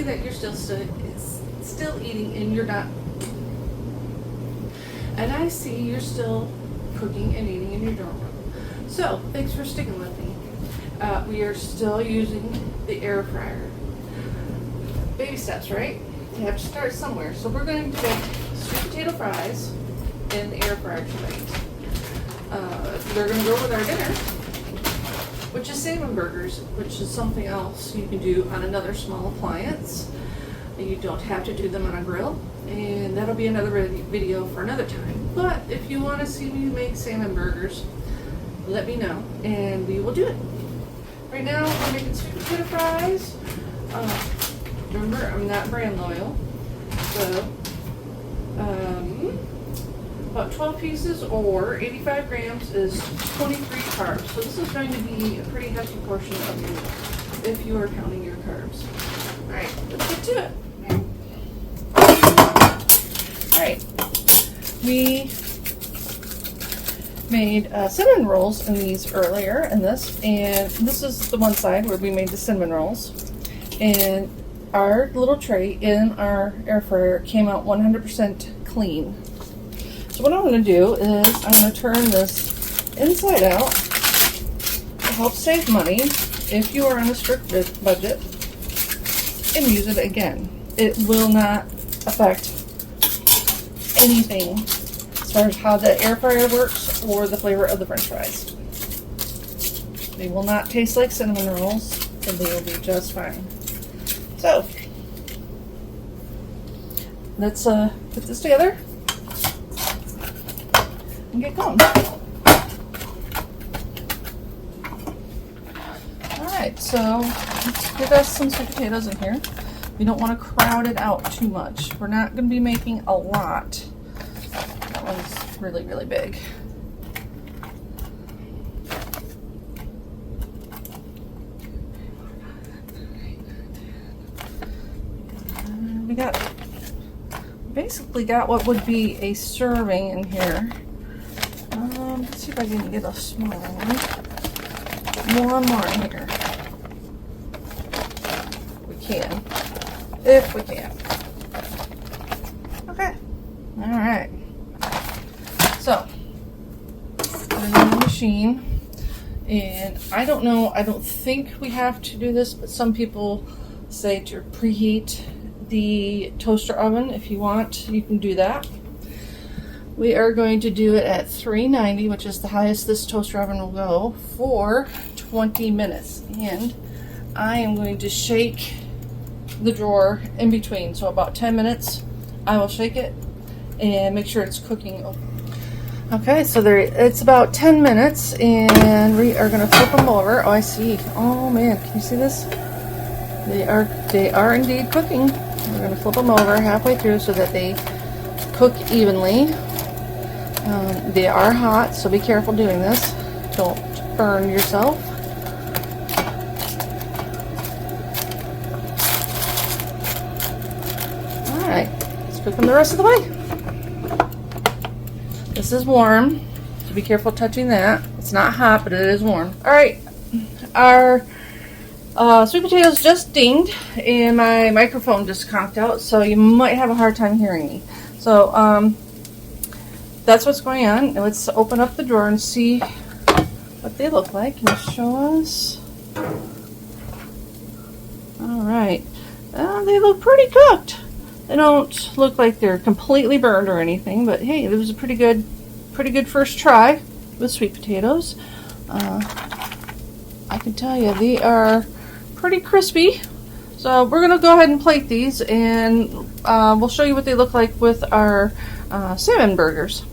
see that you're still eating and you're not. And I see you're still cooking and eating in your dorm room. So thanks for sticking with me. We are still using the air fryer. Baby steps, right? You have to start somewhere. So we're going to make sweet potato fries in the air fryer tonight. They're going to go with our dinner, which is salmon burgers, which is something else you can do on another small appliance. You don't have to do them on a grill, and that'll be another video for another time. But if you want to see me make salmon burgers, let me know, and we will do it. Right now, we're making sweet potato fries. Remember, I'm not brand loyal, so about 12 pieces or 85 grams is 23 carbs. So this is going to be a pretty hefty portion of your meal if you are counting your carbs. All right, let's get to it. All right, we made cinnamon rolls in these earlier in this, and this is the one side where we made the cinnamon rolls. And our little tray in our air fryer came out 100% clean. So what I'm going to do is I'm going to turn this inside out to help save money if you are on a strict budget, and use it again. It will not affect anything as far as how the air fryer works or the flavor of the french fries. They will not taste like cinnamon rolls, and they will be just fine. So let's put this together and get going. Alright, so let's get us some sweet potatoes in here. We don't want to crowd it out too much. We're not going to be making a lot. That one's really, really big. We basically got what would be a serving in here. Let's see if I can get a small one. One more in here. We can. If we can. Okay. Alright. So, put it in the machine. And I don't know, I don't think we have to do this, but some people say to preheat the toaster oven. If you want, you can do that. We are going to do it at 390, which is the highest this toaster oven will go, for 20 minutes. And I am going to shake the drawer in between. So about 10 minutes, I will shake it and make sure it's cooking. Okay, so it's about 10 minutes, and we are going to flip them over. Oh, I see. Oh man, can you see this? They are indeed cooking. We're going to flip them over halfway through so that they cook evenly. They are hot, so be careful doing this. Don't burn yourself. Alright, let's cook them the rest of the way. This is warm, so be careful touching that. It's not hot, but it is warm. Alright, our sweet potatoes just dinged, and my microphone just conked out, so you might have a hard time hearing me. So, that's what's going on. And let's open up the drawer and see what they look like. Can you show us? Alright. They look pretty cooked. They don't look like they're completely burned or anything, but hey, it was a pretty good first try with sweet potatoes. I can tell you, they are pretty crispy. So we're going to go ahead and plate these, and we'll show you what they look like with our salmon burgers.